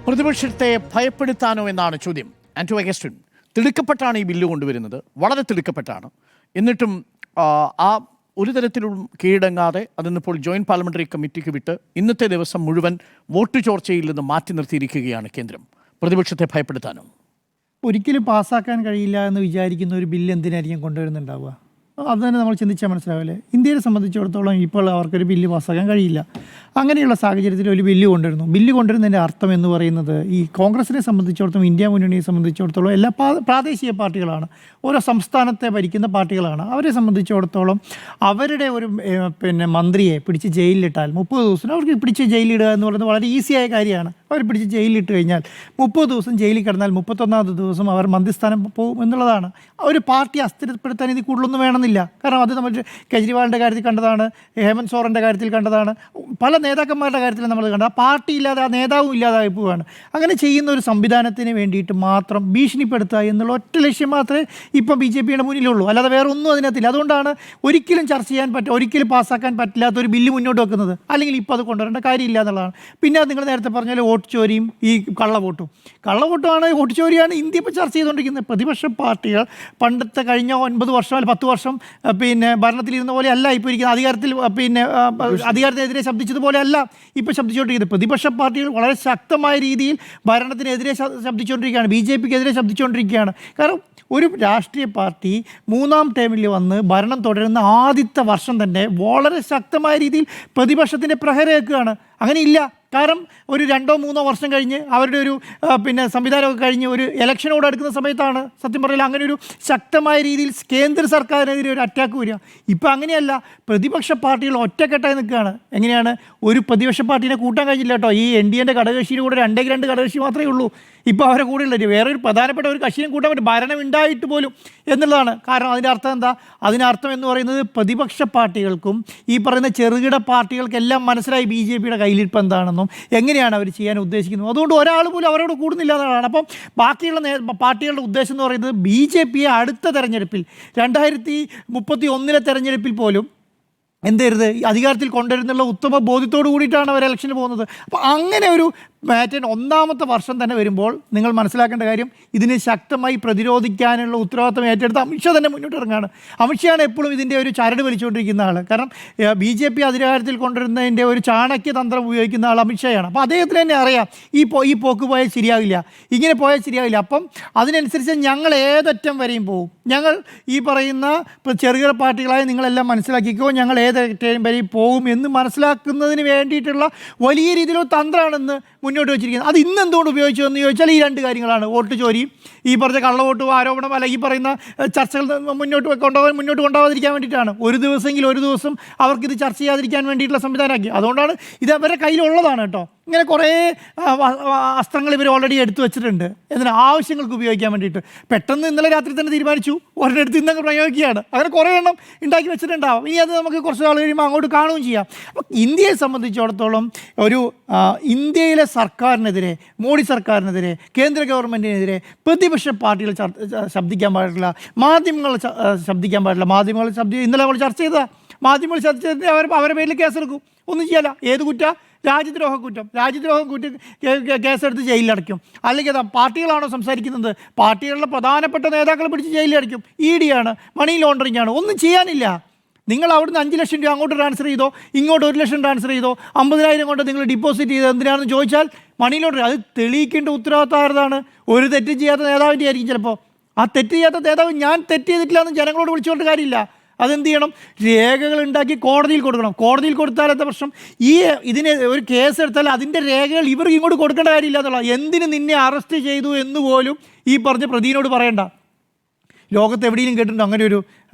പ്രതിപക്ഷത്തെ ഭയപ്പെടുത്താനോ എന്നാണ് ചോദ്യം. ആന്റോ അഗസ്റ്റിൻ, തിടുക്കപ്പെട്ടാണ് ഈ ബില്ല് കൊണ്ടുവരുന്നത്, വളരെ തിടുക്കപ്പെട്ടാണ്. എന്നിട്ടും ആ ഒരു തരത്തിലും കീഴടങ്ങാതെ അതിന്നിപ്പോൾ ജോയിന്റ് പാർലമെന്ററി കമ്മിറ്റിക്ക് വിട്ട് ഇന്നത്തെ ദിവസം മുഴുവൻ വോട്ട് ചോർച്ചയിൽ നിന്ന് മാറ്റി നിർത്തിയിരിക്കുകയാണ് കേന്ദ്രം. പ്രതിപക്ഷത്തെ ഭയപ്പെടുത്താനോ? ഒരിക്കലും പാസ്സാക്കാൻ കഴിയില്ല എന്ന് വിചാരിക്കുന്ന ഒരു ബില്ല് എന്തിനായിരിക്കും കൊണ്ടുവരുന്നുണ്ടാവുക? അത് തന്നെ നമ്മൾ ചിന്തിച്ചാൽ മനസ്സിലാവില്ലേ. ഇന്ത്യയെ സംബന്ധിച്ചിടത്തോളം ഇപ്പോൾ അവർക്കൊരു ബില്ല് പാസ്സാക്കാൻ കഴിയില്ല. അങ്ങനെയുള്ള സാഹചര്യത്തിൽ ഒരു ബില്ല് കൊണ്ടുവരുന്നതിൻ്റെ അർത്ഥം എന്ന് പറയുന്നത് ഈ കോൺഗ്രസിനെ സംബന്ധിച്ചിടത്തോളം, ഇന്ത്യ മുന്നണിയെ സംബന്ധിച്ചിടത്തോളം എല്ലാ പ്രാദേശിക പാർട്ടികളാണ്, ഓരോ സംസ്ഥാനത്തെ ഭരിക്കുന്ന പാർട്ടികളാണ്. അവരെ സംബന്ധിച്ചിടത്തോളം അവരുടെ ഒരു മന്ത്രിയെ പിടിച്ച് ജയിലിലിട്ടാൽ 30 ദിവസം അവർക്ക് പിടിച്ച് ജയിലിടുക എന്ന് പറയുന്നത് വളരെ ഈസിയായ കാര്യമാണ്. അവർ പിടിച്ച് ജയിലിലിട്ട് കഴിഞ്ഞാൽ 30 ദിവസം ജയിലിൽ കിടന്നാൽ 31ാമത്തെ ദിവസം അവർ മന്ത്രിസ്ഥാനം പോകും എന്നുള്ളതാണ്. ഒരു പാർട്ടി അസ്ഥിരപ്പെടുത്താൻ ഇത് കൂടുതലൊന്നും വേണമെന്നില്ല. കാരണം അത് നമ്മൾ കേജ്രിവാളിൻ്റെ കാര്യത്തിൽ കണ്ടതാണ്, ഹേമന്ത് സോറൻ്റെ കാര്യത്തിൽ കണ്ടതാണ്, പല നേതാക്കന്മാരുടെ കാര്യത്തിൽ നമ്മൾ കണ്ടത്. ആ പാർട്ടി ഇല്ലാതെ ആ നേതാവും ഇല്ലാതായി പോവുകയാണ്. അങ്ങനെ ചെയ്യുന്ന ഒരു സംവിധാനത്തിന് വേണ്ടിയിട്ട് മാത്രം ഭീഷണിപ്പെടുത്തുക എന്നുള്ള ഒറ്റ ലക്ഷ്യം മാത്രമേ ഇപ്പം BJPയുടെ മുന്നിലുള്ളൂ. അല്ലാതെ വേറെ ഒന്നും അതിനകത്തില്ല. അതുകൊണ്ടാണ് ഒരിക്കലും ചർച്ച ചെയ്യാൻ ഒരിക്കലും പാസ്സാക്കാൻ പറ്റില്ലാത്ത ഒരു ബില്ല് മുന്നോട്ട് വെക്കുന്നത്. അല്ലെങ്കിൽ ഇപ്പോൾ അത് കൊണ്ടുവരേണ്ട കാര്യമില്ല എന്നുള്ളതാണ്. പിന്നെ നിങ്ങൾ നേരത്തെ പറഞ്ഞാൽ വോട്ട് ചോരിയും ഈ കള്ളവോട്ടുമാണ്, വോട്ട് ചോരിയാണ് ഇന്ത്യ ഇപ്പോൾ ചർച്ച ചെയ്തുകൊണ്ടിരിക്കുന്നത്. പ്രതിപക്ഷ പാർട്ടികൾ പണ്ടത്തെ കഴിഞ്ഞ 9 വർഷം അല്ലെങ്കിൽ 10 വർഷം ഭരണത്തിലിരുന്ന പോലെ അല്ല ഇപ്പോൾ ഇരിക്കുന്ന, അധികാരത്തിനെതിരെ ശബ്ദിച്ചതുപോലെ അല്ല ഇപ്പോൾ ശബ്ദിച്ചുകൊണ്ടിരിക്കുന്നത്. പ്രതിപക്ഷ പാർട്ടികൾ വളരെ ശക്തമായ രീതിയിൽ ഭരണത്തിനെതിരെ ശബ്ദിച്ചുകൊണ്ടിരിക്കുകയാണ്, BJPക്കെതിരെ ശബ്ദിച്ചുകൊണ്ടിരിക്കുകയാണ്. കാരണം ഒരു രാഷ്ട്രീയ പാർട്ടി 3ാം ടേമിൽ വന്ന് ഭരണം തുടരുന്ന ആദ്യത്തെ വർഷം തന്നെ വളരെ ശക്തമായ രീതിയിൽ പ്രതിപക്ഷത്തിൻ്റെ പ്രഹരമേൽക്കുകയാണ്. അങ്ങനെയില്ല. കാരണം ഒരു 2-3 വർഷം കഴിഞ്ഞ് അവരുടെ ഒരു സംവിധാനമൊക്കെ കഴിഞ്ഞ് ഒരു ഇലക്ഷനോട് അടുക്കുന്ന സമയത്താണ് സത്യം പറഞ്ഞാൽ അങ്ങനെ ഒരു ശക്തമായ രീതിയിൽ കേന്ദ്ര സർക്കാരിനെതിരെ ഒരു അറ്റാക്ക് വരിക. ഇപ്പം അങ്ങനെയല്ല, പ്രതിപക്ഷ പാർട്ടികൾ ഒറ്റക്കെട്ടായി നിൽക്കുകയാണ്. എങ്ങനെയാണ്? ഒരു പ്രതിപക്ഷ പാർട്ടീനെ കൂട്ടാൻ കഴിഞ്ഞില്ല കേട്ടോ. ഈ NDAൻ്റെ ഘടകകക്ഷിയുടെ കൂടെ 2 ഘടകകക്ഷി മാത്രമേ ഉള്ളൂ ഇപ്പോൾ അവരെ കൂടെ ഉള്ളത്. വേറൊരു പ്രധാനപ്പെട്ട ഒരു കക്ഷിയും കൂട്ടാൻ പറ്റും, ഭരണം ഉണ്ടായിട്ട് പോലും എന്നുള്ളതാണ്. കാരണം അതിൻ്റെ അർത്ഥം എന്താ? അതിനർത്ഥം എന്ന് പറയുന്നത് പ്രതിപക്ഷ പാർട്ടികൾക്കും ഈ പറയുന്ന ചെറുകിട പാർട്ടികൾക്കെല്ലാം മനസ്സിലായി BJPയുടെ കയ്യിലിരിപ്പ് എന്താണെന്നും എങ്ങനെയാണ് അവർ ചെയ്യാൻ ഉദ്ദേശിക്കുന്നത്. അതുകൊണ്ട് ഒരാൾ പോലും അവരോട് കൂടുന്നില്ല എന്നുള്ളതാണ്. അപ്പം ബാക്കിയുള്ള പാർട്ടികളുടെ ഉദ്ദേശം എന്ന് പറയുന്നത് BJPയെ അടുത്ത തെരഞ്ഞെടുപ്പിൽ 2031 തെരഞ്ഞെടുപ്പിൽ പോലും എന്തെരുത് അധികാരത്തിൽ കൊണ്ടുവരുന്നുള്ള ഉത്തമ ബോധ്യത്തോടു കൂടിയിട്ടാണ് അവർ ഇലക്ഷന് പോകുന്നത്. അപ്പോൾ അങ്ങനെ ഒരു പാറ്റേൺ 1ാമത്തെ വർഷം തന്നെ വരുമ്പോൾ നിങ്ങൾ മനസ്സിലാക്കേണ്ട കാര്യം, ഇതിനെ ശക്തമായി പ്രതിരോധിക്കാനുള്ള ഉത്തരവാദിത്തം ഏറ്റെടുത്ത് അമിത്ഷാ തന്നെ മുന്നോട്ട് ഇറങ്ങുകയാണ്. അമിത്ഷായാണ് എപ്പോഴും ഇതിൻ്റെ ഒരു ചരട് വലിച്ചുകൊണ്ടിരിക്കുന്ന ആൾ. കാരണം BJP അധികാരത്തിൽ കൊണ്ടുവരുന്നതിൻ്റെ ഒരു ചാണക്യ തന്ത്രം ഉപയോഗിക്കുന്ന ആൾ അമിത്ഷായാണ്. അപ്പോൾ അദ്ദേഹത്തിന് തന്നെ അറിയാം ഈ പോക്ക് പോയാൽ ശരിയാവില്ല, ഇങ്ങനെ പോയാൽ ശരിയാവില്ല. അപ്പം അതിനനുസരിച്ച് ഞങ്ങൾ ഏതറ്റം വരെയും പോകും. ഞങ്ങൾ ഈ പറയുന്ന ചെറുകിട പാർട്ടികളായി നിങ്ങളെല്ലാം മനസ്സിലാക്കിക്കോ, ഞങ്ങൾ ഏതറ്റം വരെയും പോകും എന്ന് മനസ്സിലാക്കുന്നതിന് വേണ്ടിയിട്ടുള്ള വലിയ രീതിയിലുള്ള തന്ത്രമാണെന്ന് മുന്നോട്ട് വെച്ചിരിക്കുന്നത്. അത് ഇന്ന് എന്തുകൊണ്ട് ഉപയോഗിച്ചു എന്ന് ചോദിച്ചാൽ ഈ 2 കാര്യങ്ങളാണ്: വോട്ട് ചോരിയും ഈ പറഞ്ഞ കള്ളവോട്ട് ആരോപണം, അല്ലെങ്കിൽ ഈ പറയുന്ന ചർച്ചകൾ മുന്നോട്ട് കൊണ്ടുപോകാതിരിക്കാൻ വേണ്ടിയിട്ടാണ്. ഒരു ദിവസം അവർക്കിത് ചർച്ച ചെയ്യാതിരിക്കാൻ വേണ്ടിയിട്ടുള്ള സംവിധാനമാക്കി. അതുകൊണ്ടാണ് ഇത് അവരുടെ കയ്യിലുള്ളതാണ് കേട്ടോ. ഇങ്ങനെ കുറേ അസ്ത്രങ്ങൾ ഇവർ ഓൾറെഡി എടുത്തു വെച്ചിട്ടുണ്ട് എന്തിനാ ആവശ്യങ്ങൾക്ക് ഉപയോഗിക്കാൻ വേണ്ടിയിട്ട്. പെട്ടെന്ന് ഇന്നലെ രാത്രി തന്നെ തീരുമാനിച്ചു ഒരിടത്ത് ഇന്നങ്ങ് പ്രയോഗിക്കുകയാണ്. അങ്ങനെ കുറേ എണ്ണം ഉണ്ടാക്കി വെച്ചിട്ടുണ്ടാവും. ഇനി അത് നമുക്ക് കുറച്ച് നാൾ കഴിയുമ്പോൾ അങ്ങോട്ട് കാണുകയും ചെയ്യാം. അപ്പോൾ ഇന്ത്യയെ സംബന്ധിച്ചിടത്തോളം ഒരു ഇന്ത്യയിലെ സർക്കാരിനെതിരെ, മോഡി സർക്കാരിനെതിരെ, കേന്ദ്ര ഗവൺമെൻറ്റിനെതിരെ പ്രതിപക്ഷ പാർട്ടികൾ ശബ്ദിക്കാൻ പാടില്ല, മാധ്യമങ്ങൾ ശബ്ദിക്കാൻ പാടില്ല. ഇന്നലെ നമ്മൾ ചർച്ച ചെയ്ത മാധ്യമങ്ങൾ ചർച്ച ചെയ്ത് അവരുടെ പേരിൽ കേസെടുക്കും. ഒന്നും ചെയ്യല്ല. ഏത് കുറ്റം? രാജ്യദ്രോഹ കുറ്റം കേസെടുത്ത് ജയിലിലടയ്ക്കും. അല്ലെങ്കിൽ പാർട്ടികളാണോ സംസാരിക്കുന്നത്? പാർട്ടികളുടെ പ്രധാനപ്പെട്ട നേതാക്കളെ പിടിച്ച് ജയിലിലടയ്ക്കും. ED ആണ്, മണി ലോണ്ടറിങ് ആണ്. ഒന്നും ചെയ്യാനില്ല. നിങ്ങൾ അവിടുന്ന് 5 ലക്ഷം രൂപ അങ്ങോട്ട് ട്രാൻസ്ഫർ ചെയ്തോ, ഇങ്ങോട്ട് 1 ലക്ഷം ട്രാൻസ്ഫർ ചെയ്തോ, 50,000 കൊണ്ട് നിങ്ങൾ ഡിപ്പോസിറ്റ് ചെയ്തത് എന്തിനാണെന്ന് ചോദിച്ചാൽ മണി ലോണ്ടറി. അത് തെളിയിക്കേണ്ട ഉത്തരവാദിത്തം ആരുതാണ്? ഒരു തെറ്റ് ചെയ്യാത്ത നേതാവിൻ്റെ ആയിരിക്കും ചിലപ്പോൾ. ആ തെറ്റ് ചെയ്യാത്ത നേതാവ് ഞാൻ തെറ്റ് ചെയ്തിട്ടില്ല എന്ന് ജനങ്ങളോട് വിളിച്ചുകൊണ്ട് കാര്യമില്ല. അതെന്ത് ചെയ്യണം? രേഖകൾ ഉണ്ടാക്കി കോടതിയിൽ കൊടുക്കണം. കോടതിയിൽ കൊടുത്താൽ എന്താ പ്രശ്നം? ഇതിന് ഒരു കേസ് എടുത്താൽ അതിൻ്റെ രേഖകൾ ഇവർക്ക് ഇങ്ങോട്ട് കൊടുക്കേണ്ട കാര്യമില്ല എന്നുള്ള. എന്തിന് നിന്നെ അറസ്റ്റ് ചെയ്തു എന്ന് പോലും ഈ പറഞ്ഞ പ്രതിയോട് പറയണ്ട. ലോകത്ത് എവിടെയെങ്കിലും കേട്ടിട്ടുണ്ടോ അങ്ങനെ ഒരു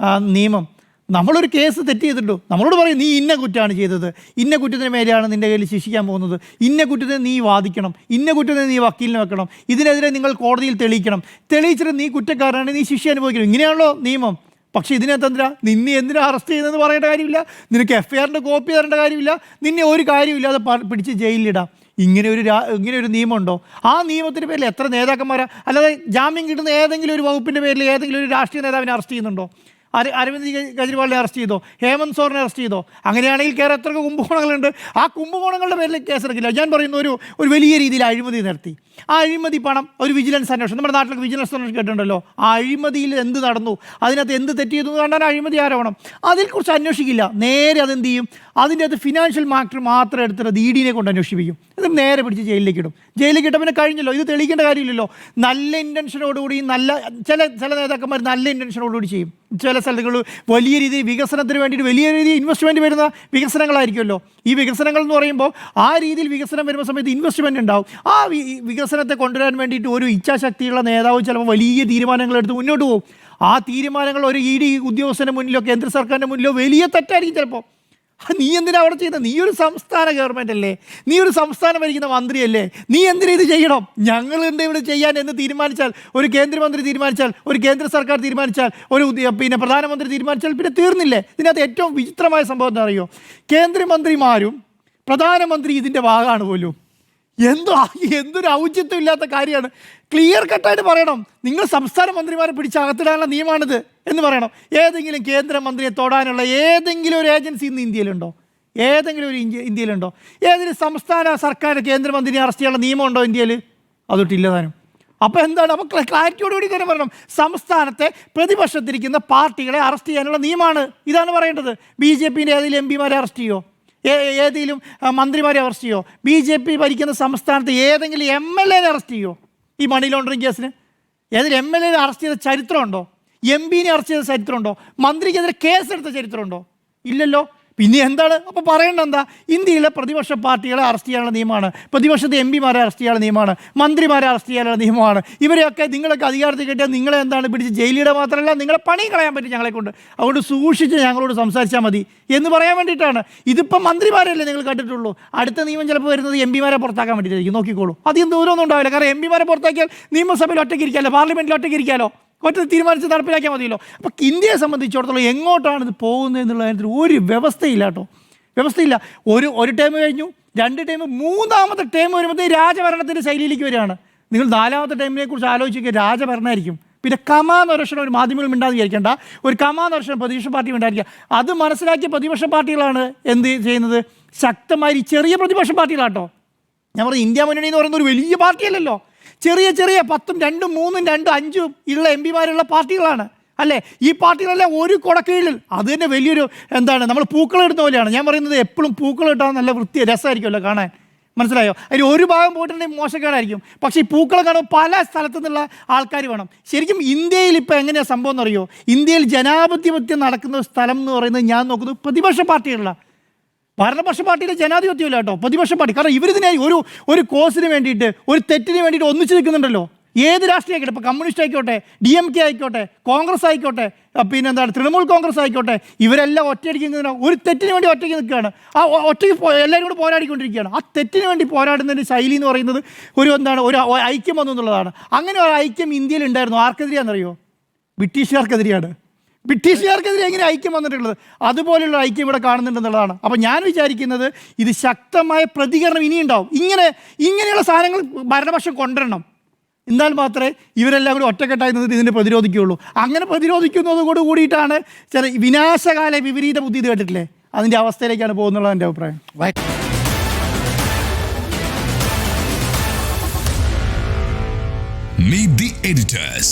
നിയമം? നമ്മളൊരു കേസ് തെറ്റ് ചെയ്തിട്ടുണ്ടോ, നമ്മളോട് പറയും നീ ഇന്ന കുറ്റമാണ് ചെയ്തത്, ഇന്ന കുറ്റത്തിന് മേലെയാണ് നിൻ്റെ കയ്യിൽ ശിക്ഷിക്കാൻ പോകുന്നത്, ഇന്ന കുറ്റത്തിന് നീ വാദിക്കണം, ഇന്ന കുറ്റത്തിന് നീ വക്കീലിനെ വെക്കണം, ഇതിനെതിരെ നിങ്ങൾ കോടതിയിൽ തെളിയിക്കണം, തെളിയിച്ചിട്ട് നീ കുറ്റക്കാരനാണ്, നീ ശിക്ഷ അനുഭവിക്കണം. ഇങ്ങനെയാണല്ലോ നിയമം. പക്ഷേ ഇതിനകത്തെന്തിനാ നിന്നെ എന്തിനാ അറസ്റ്റ് ചെയ്യുന്നതെന്ന് പറയേണ്ട കാര്യമില്ല, നിനക്ക് FIRൻ്റെ കോപ്പി തരേണ്ട കാര്യമില്ല, നിന്നെ ഒരു കാര്യമില്ലാതെ പിടിച്ച് ജയിലിലിടാം. ഇങ്ങനെ ഒരു നിയമമുണ്ടോ? ആ നിയമത്തിൻ്റെ പേരിൽ എത്ര നേതാക്കന്മാരാ? അല്ലാതെ ജാമ്യം കിട്ടുന്ന ഏതെങ്കിലും ഒരു വകുപ്പിൻ്റെ പേരിൽ ഏതെങ്കിലും ഒരു രാഷ്ട്രീയ നേതാവിനെ അറസ്റ്റ് ചെയ്യുന്നുണ്ടോ? അരവിന്ദ് കെജ്രിവാളിനെ അറസ്റ്റ് ചെയ്തോ? ഹേമന്ത് സോറിനെ അറസ്റ്റ് ചെയ്തോ? അങ്ങനെയാണെങ്കിൽ കേരളം എത്ര കുംഭകോണങ്ങളുണ്ട്? ആ കുംഭകോണങ്ങളുടെ പേരിൽ കേസെടുക്കില്ല. ഞാൻ പറയുന്ന ഒരു വലിയ രീതിയിൽ അഴിമതി നടത്തി. ആ അഴിമതി പണം ഒരു വിജിലൻസ് അന്വേഷണം, നമ്മുടെ നാട്ടിലൊക്കെ വിജിലൻസ് അന്വേഷണം കേട്ടിട്ടുണ്ടല്ലോ. ആ അഴിമതിയിൽ എന്ത് നടന്നു, അതിനകത്ത് എന്ത് തെറ്റ് ചെയ്തു എന്ന് കണ്ടാൽ അഴിമതി ആരോപണം, അതിനെക്കുറിച്ച് അന്വേഷിക്കില്ല. നേരെ അതെന്ത് ചെയ്യും? അതിൻ്റെ അത് ഫിനാൻഷ്യൽ മാറ്റർ മാത്രം എടുത്തിട്ട് DD-നെ കൊണ്ട് അന്വേഷിപ്പിക്കും. ഇത് നേരെ പിടിച്ച് ജയിലിലേക്ക് ഇടും. ജയിലിലേക്ക് ഇട്ട പിന്നെ കഴിഞ്ഞല്ലോ, ഇത് തെളിയിക്കേണ്ട കാര്യമില്ലല്ലോ. നല്ല ഇൻറ്റൻഷനോടുകൂടി ചില നേതാക്കന്മാർ നല്ല ഇൻറ്റൻഷനോടുകൂടി ചെയ്യും. ചില സ്ഥലങ്ങൾ വലിയ രീതിയിൽ വികസനത്തിന് വേണ്ടിയിട്ട് വലിയ രീതിയിൽ ഇൻവെസ്റ്റ്മെൻറ്റ് വരുന്ന വികസനങ്ങളായിരിക്കുമല്ലോ. ഈ വികസനങ്ങൾ എന്ന് പറയുമ്പോൾ ആ രീതിയിൽ വികസനം വരുന്ന സമയത്ത് ഇൻവെസ്റ്റ്മെൻറ്റ് ഉണ്ടാവും. ആ വികസനത്തെ കൊണ്ടുവരാൻ വേണ്ടിയിട്ട് ഒരു ഇച്ഛാശക്തിയുള്ള നേതാവ് ചിലപ്പോൾ വലിയ തീരുമാനങ്ങൾ എടുത്ത് മുന്നോട്ട് പോകും. ആ തീരുമാനങ്ങൾ ഒരു ED ഉദ്യോഗസ്ഥൻ്റെ മുന്നിലോ കേന്ദ്ര സർക്കാരിൻ്റെ മുന്നിലോ വലിയ തെറ്റായിരിക്കും ചിലപ്പോൾ. നീ എന്തിനാ അവിടെ ചെയ്യുന്നത്? നീ ഒരു സംസ്ഥാന ഗവൺമെൻറ് അല്ലേ? നീ ഒരു സംസ്ഥാനം ഭരിക്കുന്ന മന്ത്രിയല്ലേ? നീ എന്തിനാ ഇത് ചെയ്യണം? ഞങ്ങൾ എന്താ ഇവിടെ ചെയ്യാൻ എന്ന് തീരുമാനിച്ചാൽ, ഒരു കേന്ദ്രമന്ത്രി തീരുമാനിച്ചാൽ, ഒരു കേന്ദ്ര സർക്കാർ തീരുമാനിച്ചാൽ, ഒരു പ്രധാനമന്ത്രി തീരുമാനിച്ചാൽ പിന്നെ തീർന്നില്ലേ? ഇതിനകത്ത് ഏറ്റവും വിചിത്രമായ സംഭവം എന്താ അറിയോ? കേന്ദ്രമന്ത്രിമാരും പ്രധാനമന്ത്രി ഇതിൻ്റെ ഭാഗമാണ് പോലും. എന്തൊരു ഔചിത്യം ഇല്ലാത്ത കാര്യമാണ്. ക്ലിയർ കട്ടായിട്ട് പറയണം, നിങ്ങൾ സംസ്ഥാന മന്ത്രിമാരെ പിടിച്ചകത്തിടാനുള്ള നിയമമാണിത് എന്ന് പറയണം. ഏതെങ്കിലും കേന്ദ്രമന്ത്രിയെ തൊടാനുള്ള ഏതെങ്കിലും ഒരു ഏജൻസി ഇന്ന് ഇന്ത്യയിലുണ്ടോ? ഏതെങ്കിലും ഒരു ഇന്ത്യയിലുണ്ടോ? ഏതെങ്കിലും സംസ്ഥാന സർക്കാർ കേന്ദ്രമന്ത്രിയെ അറസ്റ്റ് ചെയ്യാനുള്ള നിയമമുണ്ടോ ഇന്ത്യയിൽ? അതൊട്ടില്ല താനും. അപ്പോൾ എന്താണ്? അപ്പോൾ ക്ലാരിറ്റിയോടുകൂടി തന്നെ പറയണം, സംസ്ഥാനത്തെ പ്രതിപക്ഷത്തിരിക്കുന്ന പാർട്ടികളെ അറസ്റ്റ് ചെയ്യാനുള്ള നിയമമാണ് ഇതാണ് പറയേണ്ടത്. BJP-ൻ്റെ ഏതെങ്കിലും MPമാരെ അറസ്റ്റ് ചെയ്യുമോ? ഏതെങ്കിലും മന്ത്രിമാരെ അറസ്റ്റ് ചെയ്യുമോ? BJP ഭരിക്കുന്ന സംസ്ഥാനത്ത് ഏതെങ്കിലും MLA-നെ അറസ്റ്റ് ചെയ്യുമോ? ഈ മണി ലോണ്ടറിങ് കേസിന് ഏതെങ്കിലും MLA-നെ അറസ്റ്റ് ചെയ്ത ചരിത്രമുണ്ടോ? MP-നെ അറസ്റ്റ് ചെയ്ത ചരിത്രമുണ്ടോ? മന്ത്രിക്കെതിരെ കേസെടുത്ത ചരിത്രമുണ്ടോ? ഇല്ലല്ലോ. പിന്നെ എന്താണ് അപ്പോൾ പറയേണ്ടത്? എന്താ? ഇന്ത്യയിലെ പ്രതിപക്ഷ പാർട്ടികളെ അറസ്റ്റ് ചെയ്യാനുള്ള നിയമമാണ്, പ്രതിപക്ഷത്തെ MPമാരെ അറസ്റ്റ് ചെയ്യാനുള്ള നിയമമാണ്, മന്ത്രിമാരെ അറസ്റ്റ് ചെയ്യാനുള്ള നിയമമാണ്. ഇവരെയൊക്കെ നിങ്ങളൊക്കെ അധികാരത്തിൽ കിട്ടിയാൽ നിങ്ങളെ എന്താണ് പിടിച്ച് ജയിലിടെ മാത്രമല്ല നിങ്ങളെ പണി കളയാൻ പറ്റും ഞങ്ങളെ കൊണ്ട്. അതുകൊണ്ട് സൂക്ഷിച്ച് ഞങ്ങളോട് സംസാരിച്ചാൽ മതി എന്ന് പറയാൻ വേണ്ടിയിട്ടാണ്. ഇതിപ്പം മന്ത്രിമാരല്ലേ നിങ്ങൾ കണ്ടിട്ടുള്ളൂ. അടുത്ത നിയമം ചിലപ്പോൾ വരുന്നത് MPമാരെ പുറത്താക്കാൻ വേണ്ടിയിട്ടായിരിക്കും. നോക്കിക്കോളൂ. അധികം ദൂരമൊന്നും ഉണ്ടാവില്ല. കാരണം MPമാരെ പുറത്താക്കിയാൽ നിയമസഭയിൽ ഒറ്റയ്ക്ക് ഇരിക്കാമല്ലോ, പാർലമെൻറ്റിൽ ഒറ്റയ്ക്ക് ഇരിക്കാമല്ലോ, ഒറ്റ തീരുമാനിച്ച് നടപ്പിലാക്കിയാൽ മതിയല്ലോ. അപ്പോൾ ഇന്ത്യയെ സംബന്ധിച്ചിടത്തോളം എങ്ങോട്ടാണ് ഇത് പോകുന്നത് എന്നുള്ള കാര്യത്തിൽ ഒരു വ്യവസ്ഥയില്ല കേട്ടോ. വ്യവസ്ഥയില്ല. ഒരു ടേം കഴിഞ്ഞു, 2 ടേം, 3ാമത്തെ ടേം വരുമ്പോൾ രാജഭരണത്തിൻ്റെ ശൈലിയിലേക്ക് വരികയാണ്. നിങ്ങൾ 4ാമത്തെ ടൈമിനെ കുറിച്ച് ആലോചിക്കുക, രാജഭരണമായിരിക്കും. പിന്നെ കമാനൊരക്ഷണം ഒരു മാധ്യമങ്ങൾ മിണ്ടാതെ വിചാരിക്കേണ്ട, ഒരു കമാനൊരക്ഷണം പ്രതിപക്ഷ പാർട്ടി മിണ്ടായിരിക്കുക. അത് മനസ്സിലാക്കിയ പ്രതിപക്ഷ പാർട്ടികളാണ് എന്ത് ചെയ്യുന്നത്? ശക്തമായി ചെറിയ പ്രതിപക്ഷ പാർട്ടികളാട്ടോ. ഞാൻ പറഞ്ഞു, ഇന്ത്യ മുന്നണി എന്ന് പറയുന്ന ഒരു വലിയ പാർട്ടിയല്ലല്ലോ. ചെറിയ 10ഉം 2ഉം 3ഉം 2ഉം 5ഉം ഉള്ള MPമാരുള്ള പാർട്ടികളാണ് അല്ലേ? ഈ പാർട്ടികളെല്ലാം ഒരു കുടക്കീഴിൽ. അത് തന്നെ വലിയൊരു നമ്മൾ പൂക്കളിടുന്ന പോലെയാണ്. ഞാൻ പറയുന്നത് എപ്പോഴും പൂക്കളിട്ടാൽ നല്ല രസമായിരിക്കുമല്ലോ കാണാൻ. മനസ്സിലായോ? അതിന് ഒരു ഭാഗം പോയിട്ടുണ്ടെങ്കിൽ മോശക്കാരായിരിക്കും. പക്ഷേ ഈ പൂക്കളെ കാണുമ്പോൾ പല സ്ഥലത്തു നിന്നുള്ള ആൾക്കാർ വേണം. ശരിക്കും ഇന്ത്യയിൽ ഇപ്പോൾ എങ്ങനെയാണ് സംഭവം എന്നറിയോ? ഇന്ത്യയിൽ ജനാധിപത്യം നടക്കുന്ന സ്ഥലം എന്ന് പറയുന്നത് ഞാൻ നോക്കുന്നത് പ്രതിപക്ഷ പാർട്ടികളിലാണ്. ഭരണപക്ഷ പാർട്ടിയുടെ ജനാധിപത്യമില്ല കേട്ടോ, പ്രതിപക്ഷ പാർട്ടി. കാരണം ഇവരിതിനെ ഒരു കോസിന് വേണ്ടിയിട്ട്, ഒരു തെറ്റിന് വേണ്ടിയിട്ട് ഒന്നിച്ച് നിൽക്കുന്നുണ്ടല്ലോ. ഏത് രാഷ്ട്രീയ ആയിക്കോട്ടെ, ഇപ്പോൾ കമ്മ്യൂണിസ്റ്റ് ആയിക്കോട്ടെ, DMK ആയിക്കോട്ടെ, കോൺഗ്രസ് ആയിക്കോട്ടെ, തൃണമൂൽ കോൺഗ്രസ് ആയിക്കോട്ടെ, ഇവരെല്ലാം ഒറ്റയടിക്കുന്നതിന് ഒരു തെറ്റിന് വേണ്ടി ഒറ്റയ്ക്ക് നിൽക്കുകയാണ്. ആ ഒറ്റയ്ക്ക് എല്ലാവരും കൂടെ പോരാടിക്കൊണ്ടിരിക്കുകയാണ്. ആ തെറ്റിന് വേണ്ടി പോരാടുന്നതിൻ്റെ ശൈലി എന്ന് പറയുന്നത് ഒരു ഐക്യം വന്നു എന്നുള്ളതാണ്. അങ്ങനെ ഒരു ഐക്യം ഇന്ത്യയിൽ ഉണ്ടായിരുന്നു. ആർക്കെതിരെയാണെന്നറിയോ? ബ്രിട്ടീഷുകാർക്കെതിരെയാണ്. ബ്രിട്ടീഷുകാർക്കെതിരെ എങ്ങനെ ഐക്യം വന്നിട്ടുള്ളത്? അതുപോലെയുള്ള ഐക്യം ഇവിടെ കാണുന്നുണ്ടെന്നുള്ളതാണ്. അപ്പോൾ ഞാൻ വിചാരിക്കുന്നത് ഇത് ശക്തമായ പ്രതികരണം ഇനിയുണ്ടാവും. ഇങ്ങനെയുള്ള സാധനങ്ങൾ ഭരണപക്ഷം കൊണ്ടുവരണം. എന്നാൽ മാത്രമേ ഇവരെല്ലാം കൂടി ഒറ്റക്കെട്ടായി നിന്നിട്ട് ഇതിനെ പ്രതിരോധിക്കുകയുള്ളൂ. അങ്ങനെ പ്രതിരോധിക്കുന്നതോട് കൂടിയിട്ടാണ് ചില വിനാശകാല വിപരീത ബുദ്ധി കേട്ടിട്ടില്ലേ, അതിൻ്റെ അവസ്ഥയിലേക്കാണ് പോകുന്നുള്ളത് എൻ്റെ അഭിപ്രായം. Meet the editors.